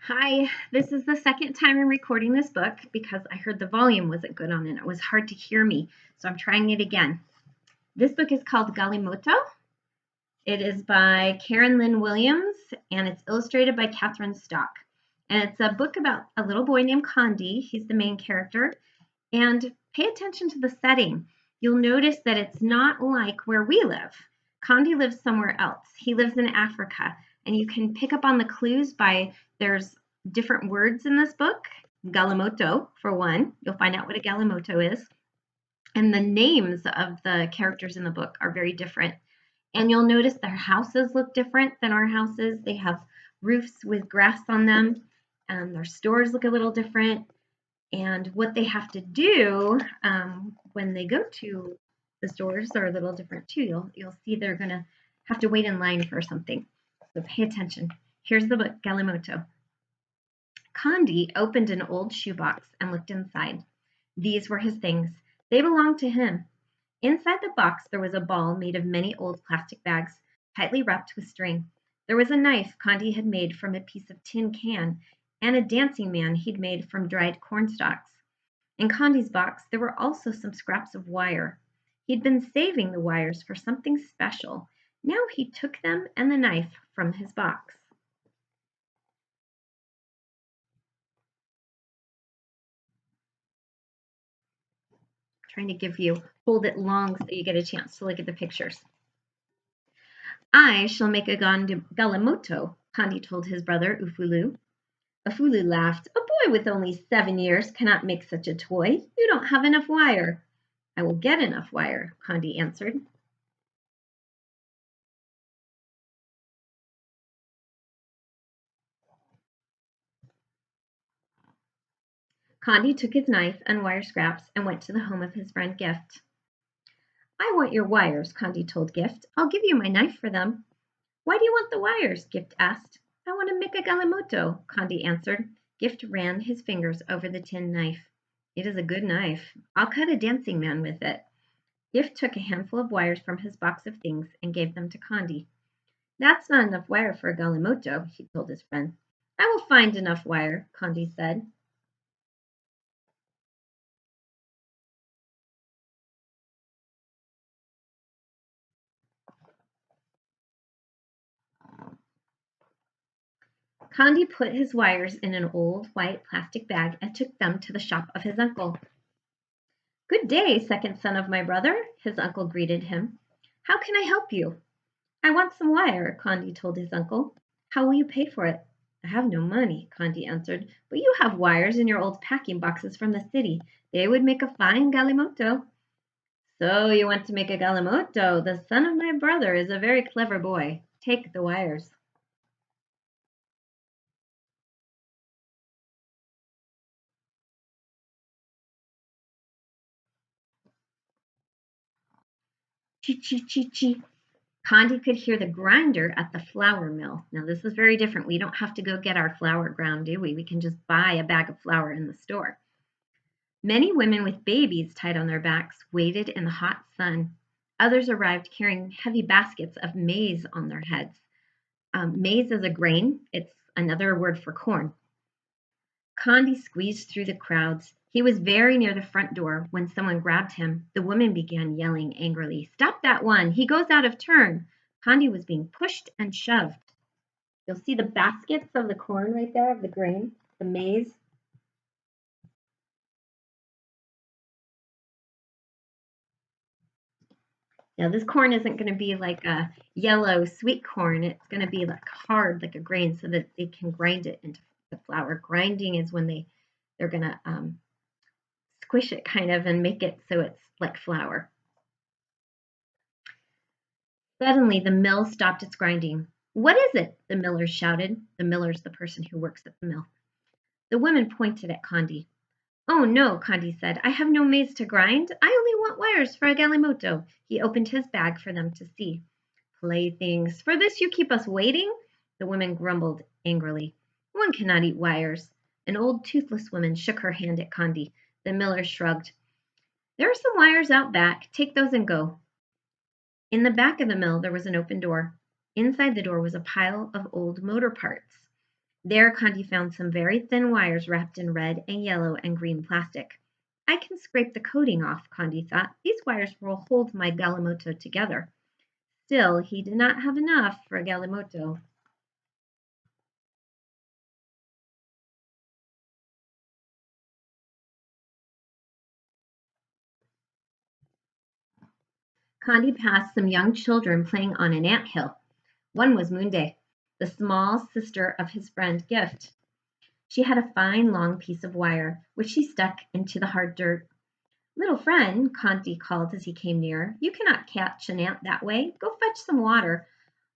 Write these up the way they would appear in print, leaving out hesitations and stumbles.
Hi, this is the second time I'm recording this book because I heard the volume wasn't good on it. It was hard to hear me, so I'm trying it again. This book is called Galimoto. It is by Karen Lynn Williams and it's illustrated by Catherine Stock. And it's a book about a little boy named Condi. He's the main character. And pay attention to the setting. You'll notice that it's not like where we live. Condi lives somewhere else. He lives in Africa. And you can pick up on the clues by there's different words in this book. Galimoto, for one. You'll find out what a Galimoto is. And the names of the characters in the book are very different. And you'll notice their houses look different than our houses. They have roofs with grass on them, and their stores look a little different. And what they have to do when they go to the stores are a little different too. You'll see they're going to have to wait in line for something. So pay attention. Here's the book, Galimoto. Condi opened an old shoebox and looked inside. These were his things. They belonged to him. Inside the box there was a ball made of many old plastic bags, tightly wrapped with string. There was a knife Condi had made from a piece of tin can, and a dancing man he'd made from dried corn stalks. In Condi's box there were also some scraps of wire. He'd been saving the wires for something special. Now he took them and the knife from his box. Trying to give you, hold it long so you get a chance to look at the pictures. I shall make a Galimoto, Condi told his brother Ufulu. Ufulu laughed. A boy with only 7 years cannot make such a toy. You don't have enough wire. I will get enough wire, Condi answered. Condi took his knife and wire scraps and went to the home of his friend Gift. I want your wires, Condi told Gift. I'll give you my knife for them. Why do you want the wires? Gift asked. I want to make a Galimoto, Condi answered. Gift ran his fingers over the tin knife. It is a good knife. I'll cut a dancing man with it. Gift took a handful of wires from his box of things and gave them to Condi. That's not enough wire for a Galimoto, he told his friend. I will find enough wire, Condi said. Condi put his wires in an old white plastic bag and took them to the shop of his uncle. Good day, second son of my brother, his uncle greeted him. How can I help you? I want some wire, Condi told his uncle. How will you pay for it? I have no money, Condi answered, but you have wires in your old packing boxes from the city. They would make a fine Galimoto. So you want to make a Galimoto? The son of my brother is a very clever boy. Take the wires. Chee chee chee chee. Condi could hear the grinder at the flour mill. Now, this is very different. We don't have to go get our flour ground, do we? We can just buy a bag of flour in the store. Many women with babies tied on their backs waited in the hot sun. Others arrived carrying heavy baskets of maize on their heads. Maize is a grain, it's another word for corn. Condi squeezed through the crowds. He was very near the front door when someone grabbed him. The woman began yelling angrily, Stop that one! He goes out of turn! Condi was being pushed and shoved. You'll see the baskets of the corn right there, of the grain, the maize. Now, this corn isn't going to be like a yellow sweet corn. It's going to be like hard, like a grain, so that they can grind it into the flour. Grinding is when they're going to squish it kind of and make it so it's like flour. Suddenly, the mill stopped its grinding. What is it? The miller shouted. The miller's the person who works at the mill. The women pointed at Condi. Oh no, Condi said. I have no maize to grind. I only want wires for a Galimoto. He opened his bag for them to see. Playthings. For this you keep us waiting? The women grumbled angrily. One cannot eat wires. An old toothless woman shook her hand at Condi. The miller shrugged. There are some wires out back. Take those and go. In the back of the mill there was an open door. Inside the door was a pile of old motor parts. There, Condi found some very thin wires wrapped in red and yellow and green plastic. I can scrape the coating off, Condi thought. These wires will hold my Galimoto together. Still, he did not have enough for a Galimoto. Condi passed some young children playing on an ant hill. One was Munde, the small sister of his friend Gift. She had a fine long piece of wire, which she stuck into the hard dirt. Little friend, Conti called as he came near, you cannot catch an ant that way. Go fetch some water,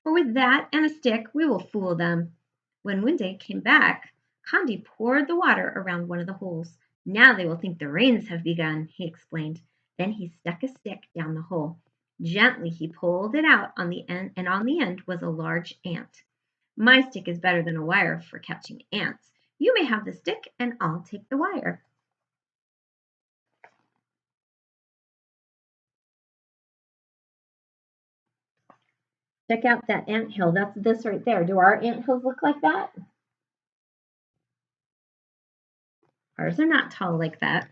for with that and a stick we will fool them. When Munde came back, Conti poured the water around one of the holes. Now they will think the rains have begun, he explained. Then he stuck a stick down the hole. Gently he pulled it out on the end, and on the end was a large ant. My stick is better than a wire for catching ants. You may have the stick, and I'll take the wire. Check out that ant hill. That's this right there. Do our ant hills look like that? Ours are not tall like that.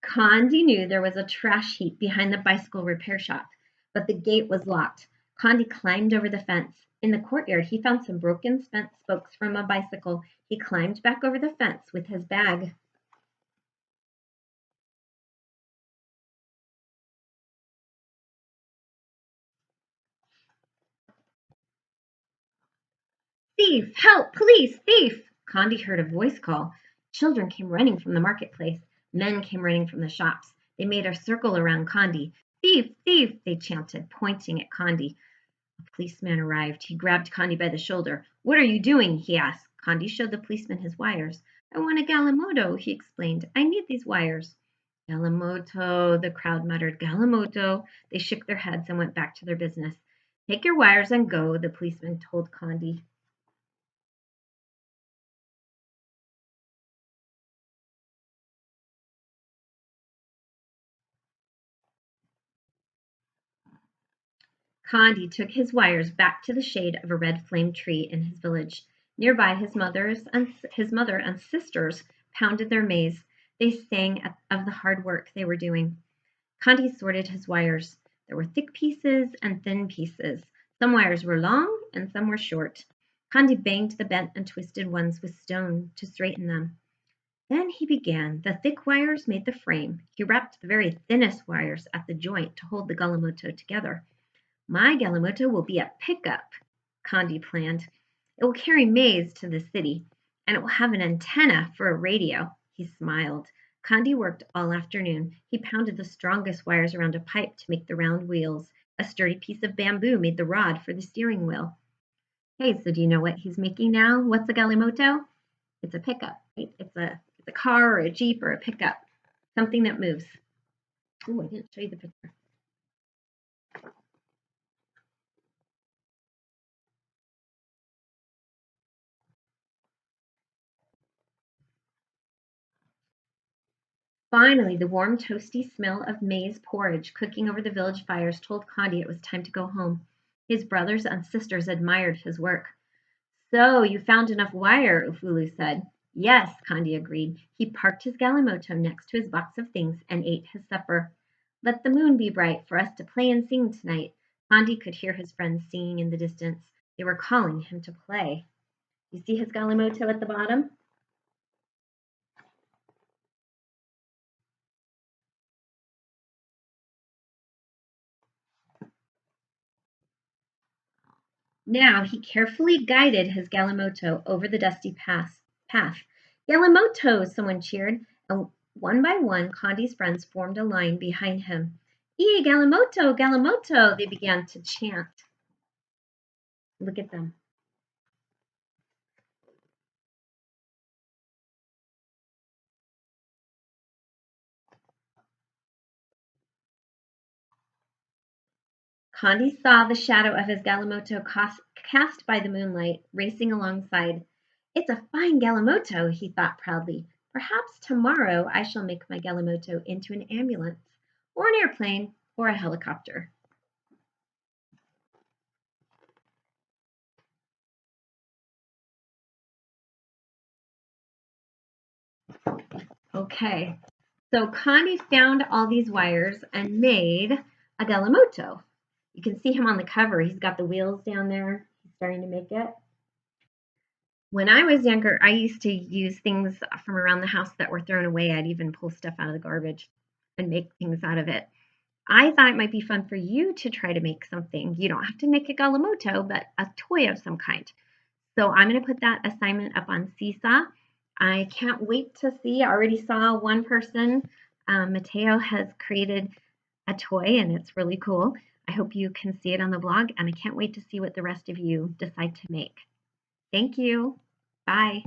Condi knew there was a trash heap behind the bicycle repair shop, but the gate was locked. Condi climbed over the fence. In the courtyard, he found some broken fence spokes from a bicycle. He climbed back over the fence with his bag. Thief! Help! Police! Thief! Condi heard a voice call. Children came running from the marketplace. Men came running from the shops. They made a circle around Condi. Thief! Thief! They chanted, pointing at Condi. A policeman arrived. He grabbed Condi by the shoulder. What are you doing? He asked. Condi showed the policeman his wires. I want a Galimoto, he explained. I need these wires. Galimoto, the crowd muttered. Galimoto. They shook their heads and went back to their business. Take your wires and go, the policeman told Condi. Condi took his wires back to the shade of a red flame tree in his village. Nearby, his mother and sisters pounded their maize. They sang of the hard work they were doing. Condi sorted his wires. There were thick pieces and thin pieces. Some wires were long and some were short. Condi banged the bent and twisted ones with stone to straighten them. Then he began. The thick wires made the frame. He wrapped the very thinnest wires at the joint to hold the Galimoto together. My Galimoto will be a pickup, Condi planned. It will carry maize to the city, and it will have an antenna for a radio. He smiled. Condi worked all afternoon. He pounded the strongest wires around a pipe to make the round wheels. A sturdy piece of bamboo made the rod for the steering wheel. Hey, so do you know what he's making now? What's a Galimoto? It's a pickup, right? It's a car or a Jeep or a pickup, something that moves. Oh, I didn't show you the picture. Finally, the warm, toasty smell of maize porridge cooking over the village fires told Condi it was time to go home. His brothers and sisters admired his work. So, you found enough wire, Ufulu said. Yes, Condi agreed. He parked his Galimoto next to his box of things and ate his supper. Let the moon be bright for us to play and sing tonight. Condi could hear his friends singing in the distance. They were calling him to play. You see his Galimoto at the bottom? Now he carefully guided his Galimoto over the dusty path. Galimoto! Someone cheered, and one by one Condi's friends formed a line behind him. E Galimoto! Galimoto! They began to chant. Look at them. Condi saw the shadow of his Galimoto cast by the moonlight, racing alongside. It's a fine Galimoto, he thought proudly. Perhaps tomorrow I shall make my Galimoto into an ambulance, or an airplane, or a helicopter. Okay, so Connie found all these wires and made a Galimoto. You can see him on the cover. He's got the wheels down there. He's starting to make it. When I was younger, I used to use things from around the house that were thrown away. I'd even pull stuff out of the garbage and make things out of it. I thought it might be fun for you to try to make something. You don't have to make a Galimoto, but a toy of some kind. So I'm going to put that assignment up on Seesaw. I can't wait to see. I already saw one person. Mateo has created a toy and it's really cool. I hope you can see it on the blog, and I can't wait to see what the rest of you decide to make. Thank you. Bye.